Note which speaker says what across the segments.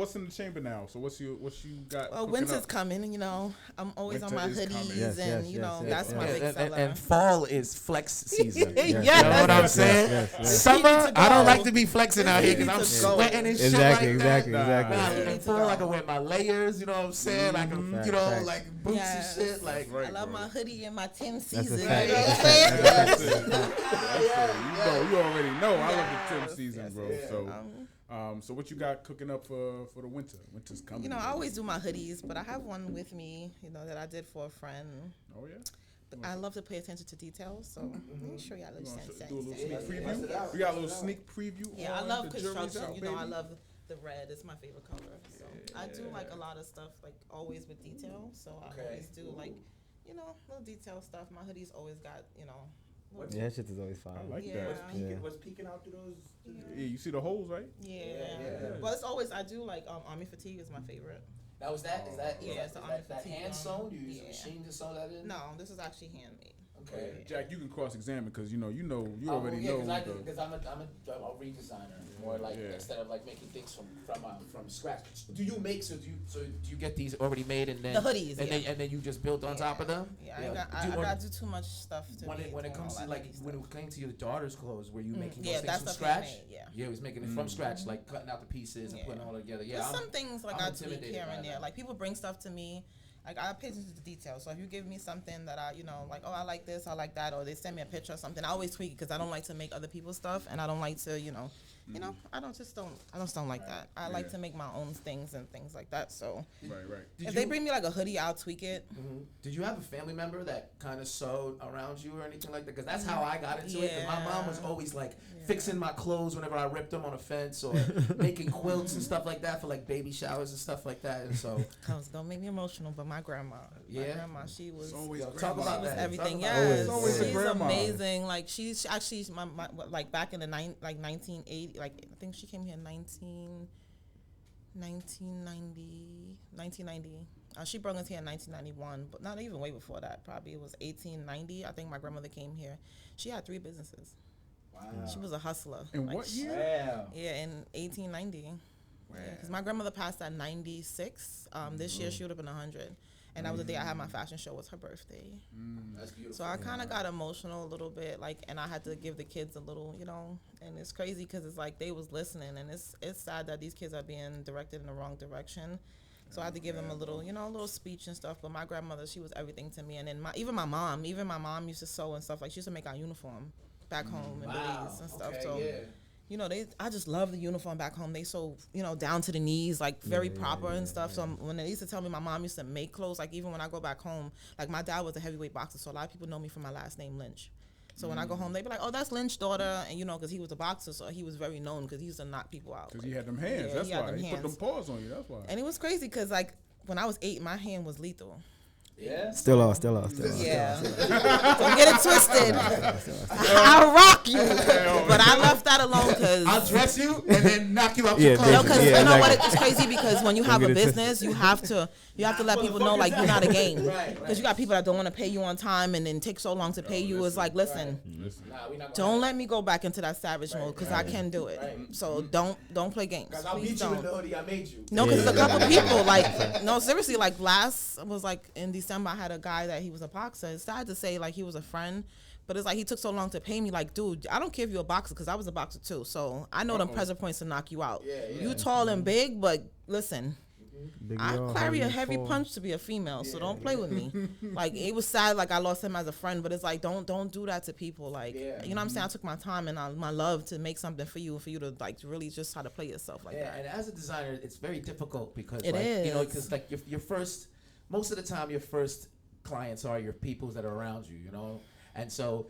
Speaker 1: what's in the chamber now? So what you got?
Speaker 2: Well, winter's coming. You know, I'm always on my hoodies, that's my big seller.
Speaker 3: And fall is flex season.
Speaker 2: Yes.
Speaker 3: You know what I'm saying?
Speaker 4: Yes.
Speaker 3: Summer, I don't like to be flexing out here because I'm sweating and shit like that.
Speaker 4: Exactly.
Speaker 3: Nah, in fall, I can wear my layers. You know what I'm saying? I can, like boots and shit. Like,
Speaker 2: I love my hoodie and my Tim season. You know
Speaker 4: fact.
Speaker 2: what I'm saying?
Speaker 1: That's it. You already know. I love the Tim season, bro. So, so what you got cooking up for the winter? Winter's coming.
Speaker 2: You know, I always do my hoodies, but I have one with me, that I did for a friend.
Speaker 1: Oh yeah.
Speaker 2: But I love to pay attention to details, so let me show you a little
Speaker 1: Do a little sneak preview. We got a little sneak preview.
Speaker 2: Yeah, I love construction.
Speaker 1: Out,
Speaker 2: I love the red. It's my favorite color. So I do like a lot of stuff, like always with detail. So I always do like, little detail stuff. My hoodies always got,
Speaker 4: Yeah, that shit is always fine.
Speaker 1: I like
Speaker 5: that. What's peeking out through those?
Speaker 1: Yeah, you see the holes, right?
Speaker 2: Yeah. Well, it's always, I do like army fatigue is my favorite.
Speaker 3: Now is that
Speaker 2: that
Speaker 3: hand sewn? Do you use a machine to sew that in?
Speaker 2: No, this is actually handmade.
Speaker 3: Okay.
Speaker 1: Jack, you can cross-examine because you already know.
Speaker 3: Because I'm a redesigner, more like instead of like making things from scratch. Do you make do you get these already made and then
Speaker 2: the hoodies
Speaker 3: and then you just build on top of them?
Speaker 2: Yeah, I gotta do too much stuff to
Speaker 3: when it comes to when it came to your daughter's clothes, were you making those things
Speaker 2: that's
Speaker 3: from scratch?
Speaker 2: Yeah,
Speaker 3: he was making it from scratch, like cutting out the pieces and putting it all together. Yeah,
Speaker 2: there's some things like I tweak here and there. Like people bring stuff to me. Like I pay attention to the details. So if you give me something that I, like, oh, I like this, I like that, or they send me a picture or something, I always tweak it because I don't like to make other people's stuff, and I don't like to, I just don't like that. I like to make my own things and things like that. So
Speaker 1: right.
Speaker 2: If they bring me like a hoodie, I'll tweak it.
Speaker 3: Mm-hmm. Did you have a family member that kind of sewed around you or anything like that? Because that's how I got into it. Because my mom was always like fixing my clothes whenever I ripped them on a fence, or making quilts and stuff like that for like baby showers and stuff like that. And so,
Speaker 2: don't make me emotional, but my grandma, she was
Speaker 3: talk about that.
Speaker 2: Everything, she's amazing. Like she's actually my like back in the 1980, like I think she came here in 1990. She brought us here in 1991, but not even way before that. Probably it was 1890. I think my grandmother came here. She had 3 businesses. Wow. She was a hustler.
Speaker 1: In what year?
Speaker 2: Yeah, in 1890. Wow. Because my grandmother passed at 96. This year she would have been 100. And that was the day I had my fashion show. Was her birthday.
Speaker 3: That's beautiful.
Speaker 2: So I kind of got emotional a little bit, and I had to give the kids a little, and it's crazy because it's like they was listening, and it's sad that these kids are being directed in the wrong direction. So I had to give them a little, a little speech and stuff. But my grandmother, she was everything to me. And then even my mom used to sew and stuff. Like she used to make our uniform back home in Belize and stuff. I just love the uniform back home. They so, down to the knees, like very proper and stuff. So when they used to tell me my mom used to make clothes, like even when I go back home, like my dad was a heavyweight boxer, so a lot of people know me from my last name, Lynch. So when I go home, they be like, "Oh, that's Lynch's daughter," and because he was a boxer, so he was very known because he used to knock people out.
Speaker 1: Because he had them hands. That's why he put them paws on you. That's why.
Speaker 2: And it was crazy because like when I was 8, my hand was lethal.
Speaker 3: Yeah.
Speaker 4: Still off.
Speaker 2: Yeah. Don't get it twisted. I'll rock you. But I left that alone because
Speaker 3: I'll dress you and then knock you out your clothes.
Speaker 2: No, because you know what? It's crazy because when you have a business, you have to let people know like you're not a game. Because you got people that don't want to pay you on time and then take so long to pay you. It's like, listen, don't let me go back into that savage mode because I can do it. So don't play games.
Speaker 3: Because I'll beat you in the hoodie I made you.
Speaker 2: No, because a couple people like seriously, like last was like in December I had a guy that he was a boxer. It's sad to say like he was a friend, but it's like he took so long to pay me. Like, dude, I don't care if you're a boxer because I was a boxer too. So I know them pressure points to knock you out. You tall and big, but listen, I carry a heavy punch to be a female, so don't play with me. Like it was sad, like I lost him as a friend, but it's like don't do that to people. Like you know what I'm saying? I took my time and my love to make something for you to like really just try to play yourself like that.
Speaker 3: And as a designer, it's very difficult because
Speaker 2: it is.
Speaker 3: Because like your first. Most of the time, your first clients are your peoples that are around you, and so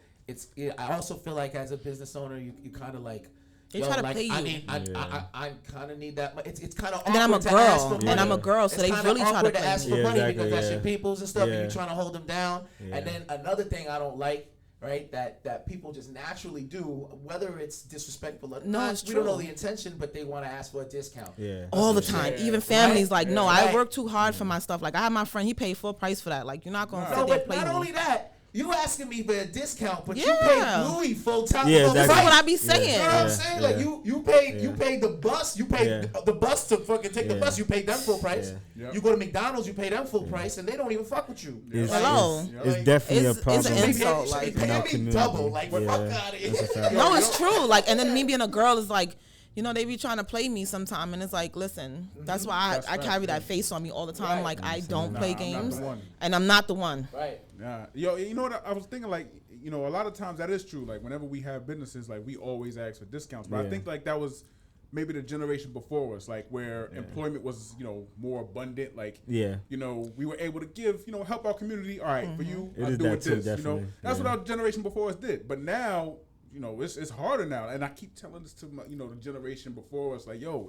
Speaker 3: I also feel like as a business owner, you kind of like
Speaker 2: they try to pay you.
Speaker 3: I mean, I kind of need that. It's kind of
Speaker 2: and then I'm a girl, and I'm a girl, so they really try to
Speaker 3: ask for money because that's your peoples and stuff, and
Speaker 4: Yeah.
Speaker 3: you're trying to hold them down. Yeah. And then another thing I don't like. Right, that people just naturally do, whether it's disrespectful or not. We don't know the intention, but they want to ask for a discount.
Speaker 4: Yeah,
Speaker 2: all the time. Even families I work too hard for my stuff. Like I have my friend, he paid full price for that. Like you're not gonna sit there and play
Speaker 3: not
Speaker 2: me.
Speaker 3: only that, You asking me for a discount, but you
Speaker 2: Yeah.
Speaker 3: paid Louis full time.
Speaker 4: Yeah,
Speaker 2: This is
Speaker 4: exactly.
Speaker 2: what I be saying.
Speaker 3: You know what I'm saying? Like you paid the bus. You paid
Speaker 4: Yeah.
Speaker 3: the bus to fucking take the
Speaker 4: Yeah.
Speaker 3: bus. You paid them full price.
Speaker 1: Yeah. Yep.
Speaker 3: You go to McDonald's, you pay them full price, and they don't even fuck with you.
Speaker 4: It's,
Speaker 2: Hello.
Speaker 4: It's definitely
Speaker 2: It's-
Speaker 4: a problem.
Speaker 2: it's an insult,
Speaker 3: They
Speaker 2: like-
Speaker 3: pay
Speaker 4: in our
Speaker 3: me
Speaker 4: community.
Speaker 3: double. Like fuck
Speaker 4: Yeah.
Speaker 3: out of
Speaker 4: That's a
Speaker 3: here.
Speaker 4: fact.
Speaker 2: No, it's true. Like, and then me being a girl is like, you know, they be trying to play me sometime, and it's like, listen, that's why I carry that face on me all the time.
Speaker 3: Right.
Speaker 2: Like, I don't play
Speaker 1: I'm not
Speaker 2: games,
Speaker 1: the one.
Speaker 2: and I'm not the one.
Speaker 3: Right.
Speaker 1: Yeah, yo, you know what? I was thinking, like, you know, a lot of times that is true. Like, whenever we have businesses, like, we always ask for discounts. But I
Speaker 4: Yeah.
Speaker 1: think like that was maybe the generation before us, like where employment was, you know, more abundant. Like,
Speaker 4: Yeah.
Speaker 1: you know, we were able to give, you know, help our community. All right, for you,
Speaker 4: It
Speaker 1: I'll
Speaker 4: is
Speaker 1: do
Speaker 4: that
Speaker 1: with
Speaker 4: too,
Speaker 1: this. You know,
Speaker 4: definitely.
Speaker 1: that's
Speaker 4: Yeah.
Speaker 1: what our generation before us did. But now, you know, it's harder now. And I keep telling this to my, you know, the generation before us, like, yo,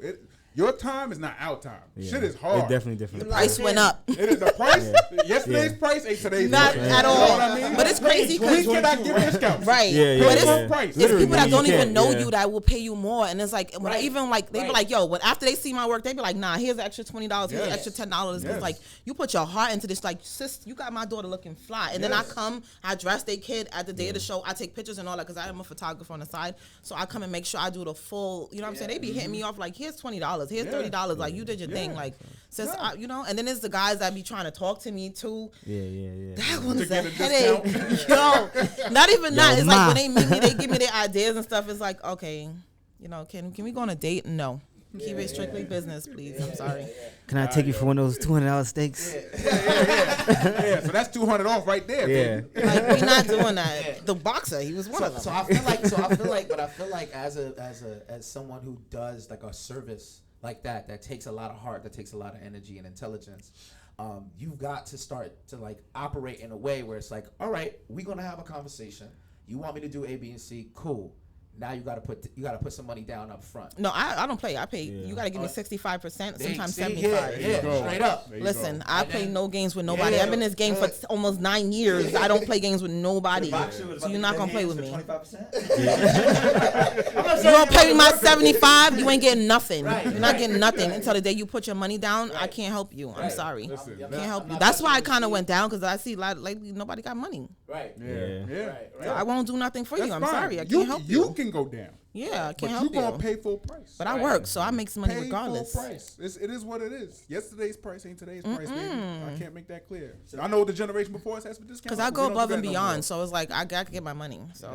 Speaker 1: your time is not our time.
Speaker 4: Yeah.
Speaker 1: Shit is hard.
Speaker 4: It's definitely different.
Speaker 2: The price went up.
Speaker 1: It is the price. Yesterday's price ain't today's
Speaker 2: Not
Speaker 1: price.
Speaker 2: at
Speaker 1: You know
Speaker 2: all.
Speaker 1: what I mean?
Speaker 2: But it's crazy
Speaker 1: we
Speaker 2: 'cause-
Speaker 1: cannot give discounts.
Speaker 2: Right.
Speaker 4: Yeah, yeah,
Speaker 2: But it's,
Speaker 4: yeah.
Speaker 1: price.
Speaker 2: it's
Speaker 4: Literally,
Speaker 2: people that
Speaker 4: you
Speaker 2: don't even
Speaker 4: can't,
Speaker 2: know
Speaker 4: yeah.
Speaker 2: you that will pay you more. And it's like, when
Speaker 3: Right.
Speaker 2: even like, they be
Speaker 3: Right.
Speaker 2: like, yo, when after they see my work, they be like, nah, here's an extra $20, here's an
Speaker 1: Yes.
Speaker 2: extra $10.
Speaker 1: Yes.
Speaker 2: It's like, you put your heart into this. Like, sis, you got my daughter looking fly. And then I
Speaker 1: Yes.
Speaker 2: come, I dress their kid at the day of the show. I take pictures and all that because I am a photographer on the side. So I come and make sure I do the full, you know what I'm saying? They be hitting me off like, here's $20, here's
Speaker 1: Yeah.
Speaker 2: $30. Like, you did your thing.
Speaker 1: Yeah.
Speaker 2: Like, sis,
Speaker 1: Yeah.
Speaker 2: you know, and then there's the guys that be trying to talk to me too.
Speaker 4: Yeah.
Speaker 2: That one
Speaker 1: To
Speaker 2: is
Speaker 1: get
Speaker 2: a
Speaker 1: a
Speaker 2: headache. Yo, not even that. It's
Speaker 4: ma.
Speaker 2: like when they meet me, they give me their ideas and stuff. It's like, okay, you know, can we go on a date? No. Keep it strictly business, please. I'm sorry.
Speaker 4: Can I take you for one of those $200 steaks?
Speaker 1: Yeah, so that's 200 off right there.
Speaker 4: Yeah.
Speaker 1: Baby.
Speaker 2: Like, we're not doing that. The boxer, he was one of them.
Speaker 3: So I feel like as someone who does like a service like that takes a lot of heart, that takes a lot of energy and intelligence. You've got to start to like operate in a way where it's like, all right, we're gonna have a conversation. You want me to do A, B, and C? Cool. Now you gotta put some money down up front.
Speaker 2: No, I don't play. I pay.
Speaker 4: Yeah.
Speaker 2: You got to give me 65%,
Speaker 3: They-
Speaker 2: sometimes
Speaker 3: see,
Speaker 2: 75.
Speaker 3: Yeah,
Speaker 1: go.
Speaker 3: straight up.
Speaker 1: There you
Speaker 2: Listen,
Speaker 1: go.
Speaker 2: I
Speaker 3: And
Speaker 2: play
Speaker 3: then-
Speaker 2: no games with nobody.
Speaker 3: Yeah.
Speaker 2: I've been in this game for almost 9 years. I don't play games with nobody. So you're not going to play with me.
Speaker 5: 25%?
Speaker 2: You don't pay me my 75, you ain't getting nothing.
Speaker 3: Right,
Speaker 2: You're not
Speaker 3: right,
Speaker 2: getting nothing
Speaker 3: right.
Speaker 2: until the day you put your money down. I
Speaker 3: Right.
Speaker 2: can't help you. I'm
Speaker 3: Right.
Speaker 2: sorry.
Speaker 1: Listen,
Speaker 2: Can't
Speaker 1: that-
Speaker 2: help
Speaker 3: I'm
Speaker 2: you.
Speaker 3: not
Speaker 2: That's why I
Speaker 3: touching
Speaker 2: kind of
Speaker 3: the
Speaker 2: went down because I see lately nobody got money.
Speaker 3: Right.
Speaker 1: yeah,
Speaker 4: Yeah.
Speaker 1: yeah.
Speaker 3: Right,
Speaker 2: So I won't do nothing for you.
Speaker 1: That's
Speaker 2: I'm
Speaker 1: fine.
Speaker 2: sorry. I can't help
Speaker 1: You
Speaker 2: you.
Speaker 1: can go down.
Speaker 2: Yeah, I
Speaker 1: But
Speaker 2: can't
Speaker 1: you
Speaker 2: help
Speaker 1: gonna
Speaker 2: you.
Speaker 1: pay full price.
Speaker 2: But I work, so I make some money
Speaker 1: Pay
Speaker 2: regardless.
Speaker 1: full price. It is what it is. Yesterday's price ain't today's price, baby. I can't make that clear. I know the generation before us has for discounts.
Speaker 2: Because I
Speaker 1: but
Speaker 2: go
Speaker 1: we don't do
Speaker 2: above
Speaker 1: that
Speaker 2: and
Speaker 1: no
Speaker 2: beyond.
Speaker 1: more.
Speaker 2: So it's like I got to get my money. So.